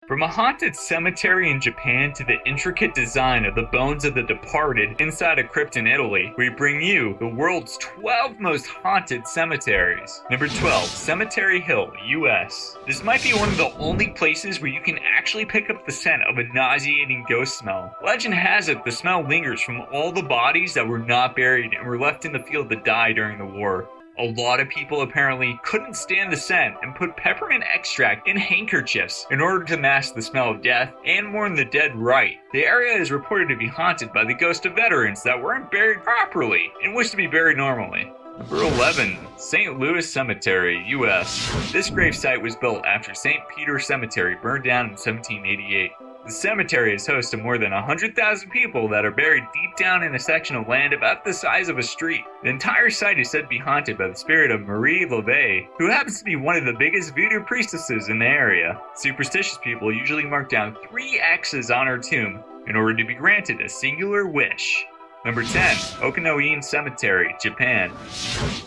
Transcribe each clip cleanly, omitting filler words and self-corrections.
From a haunted cemetery in Japan to the intricate design of the bones of the departed inside a crypt in Italy, we bring you the world's 12 most haunted cemeteries. Number 12, Cemetery Hill, US. This might be one of the only places where you can actually pick up the scent of a nauseating ghost smell. Legend has it the smell lingers from all the bodies that were not buried and were left in the field to die during the war. A lot of people apparently couldn't stand the scent and put peppermint extract in handkerchiefs in order to mask the smell of death and mourn the dead right. The area is reported to be haunted by the ghost of veterans that weren't buried properly and wish to be buried normally. Number 11, St. Louis Cemetery, US. This gravesite was built after St. Peter Cemetery burned down in 1788. The cemetery is host to more than 100,000 people that are buried deep down in a section of land about the size of a street. The entire site is said to be haunted by the spirit of Marie Lauvet, who happens to be one of the biggest voodoo priestesses in the area. Superstitious people usually mark down 3 X's on her tomb in order to be granted a singular wish. Number 10, Okinoin Cemetery, Japan.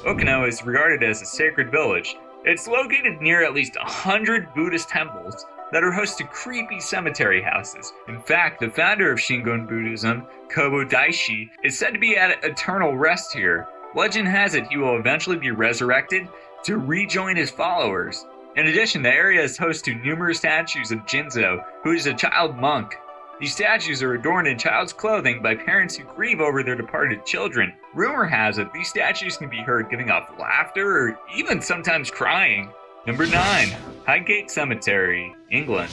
Okino is regarded as a sacred village. It's located near at least 100 Buddhist temples that are host to creepy cemetery houses. In fact, the founder of Shingon Buddhism, Kobo Daishi, is said to be at eternal rest here. Legend has it he will eventually be resurrected to rejoin his followers. In addition, the area is host to numerous statues of Jinzo, who is a child monk. These statues are adorned in child's clothing by parents who grieve over their departed children. Rumor has it these statues can be heard giving off laughter or even sometimes crying. Number 9, Highgate Cemetery, England.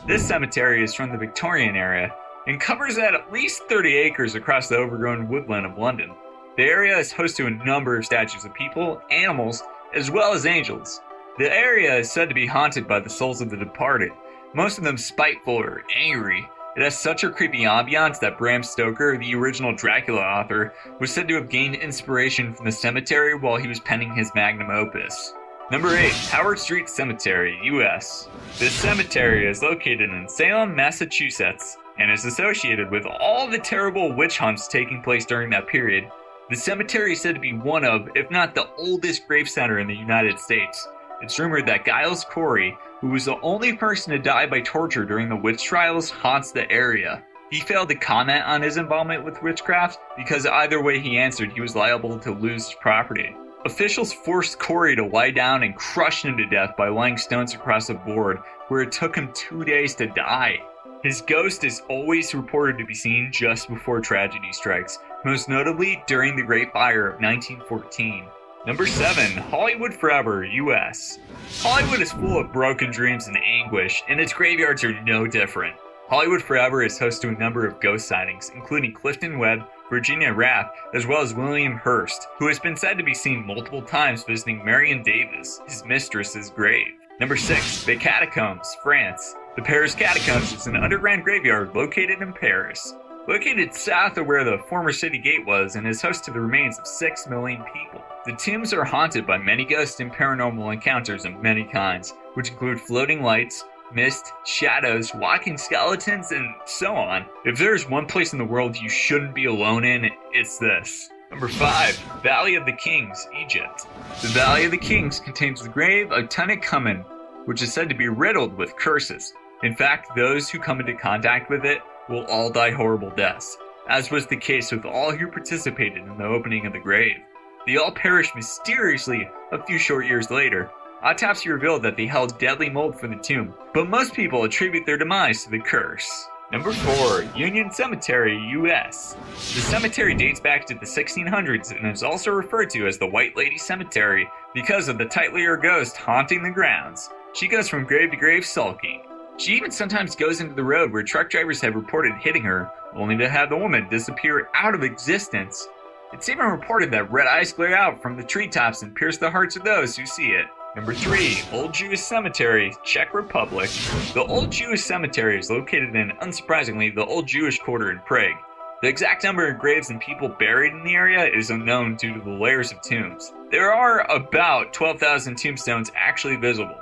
This cemetery is from the Victorian era and covers at least 30 acres across the overgrown woodland of London. The area is host to a number of statues of people, animals, as well as angels. The area is said to be haunted by the souls of the departed, most of them spiteful or angry. It has such a creepy ambiance that Bram Stoker, the original Dracula author, was said to have gained inspiration from the cemetery while he was penning his magnum opus. Number 8, Howard Street Cemetery, US. This cemetery is located in Salem, Massachusetts, and is associated with all the terrible witch hunts taking place during that period. The cemetery is said to be one of, if not the oldest grave center in the United States. It's rumored that Giles Corey, who was the only person to die by torture during the witch trials, haunts the area. He failed to comment on his involvement with witchcraft because either way he answered, he was liable to lose his property. Officials forced Corey to lie down and crushed him to death by laying stones across a board, where it took him 2 days to die. His ghost is always reported to be seen just before tragedy strikes, most notably during the Great Fire of 1914. Number 7, Hollywood Forever, US. Hollywood is full of broken dreams and anguish, and its graveyards are no different. Hollywood Forever is host to a number of ghost sightings, including Clifton Webb, Virginia Raff, as well as William Hurst, who has been said to be seen multiple times visiting Marion Davis, his mistress's grave. Number 6, The Catacombs, France. The Paris Catacombs is an underground graveyard located in Paris. Located south of where the former city gate was and is host to the remains of 6 million people. The tombs are haunted by many ghosts and paranormal encounters of many kinds, which include floating lights, mist, shadows, walking skeletons, and so on. If there's one place in the world you shouldn't be alone in, it's this. Number 5, Valley of the Kings, Egypt. The Valley of the Kings contains the grave of Tutankhamun, which is said to be riddled with curses. In fact, those who come into contact with it will all die horrible deaths, as was the case with all who participated in the opening of the grave. They all perished mysteriously a few short years later. Autopsy revealed that they held deadly mold for the tomb, but most people attribute their demise to the curse. Number 4, Union Cemetery, US. The cemetery dates back to the 1600s and is also referred to as the White Lady Cemetery because of the tightly-ear ghost haunting the grounds. She goes from grave to grave sulking. She even sometimes goes into the road where truck drivers have reported hitting her, only to have the woman disappear out of existence. It's even reported that red eyes glare out from the treetops and pierce the hearts of those who see it. Number 3, Old Jewish Cemetery, Czech Republic. The Old Jewish Cemetery is located in, unsurprisingly, the Old Jewish Quarter in Prague. The exact number of graves and people buried in the area is unknown due to the layers of tombs. There are about 12,000 tombstones actually visible.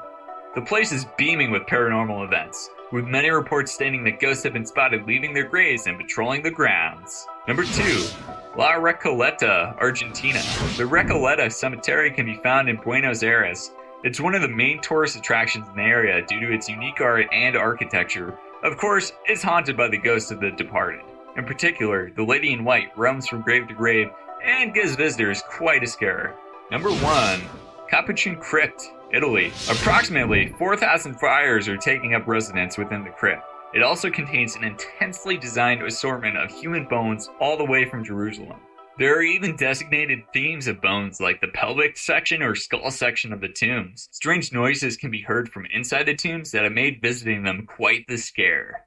The place is beaming with paranormal events, with many reports stating that ghosts have been spotted leaving their graves and patrolling the grounds. Number 2, La Recoleta, Argentina. The Recoleta Cemetery can be found in Buenos Aires. It's one of the main tourist attractions in the area due to its unique art and architecture. Of course, it's haunted by the ghosts of the departed. In particular, the Lady in White roams from grave to grave and gives visitors quite a scare. Number 1. Capuchin Crypt, Italy. Approximately 4,000 friars are taking up residence within the crypt. It also contains an intensely designed assortment of human bones all the way from Jerusalem. There are even designated themes of bones like the pelvic section or skull section of the tombs. Strange noises can be heard from inside the tombs that have made visiting them quite the scare.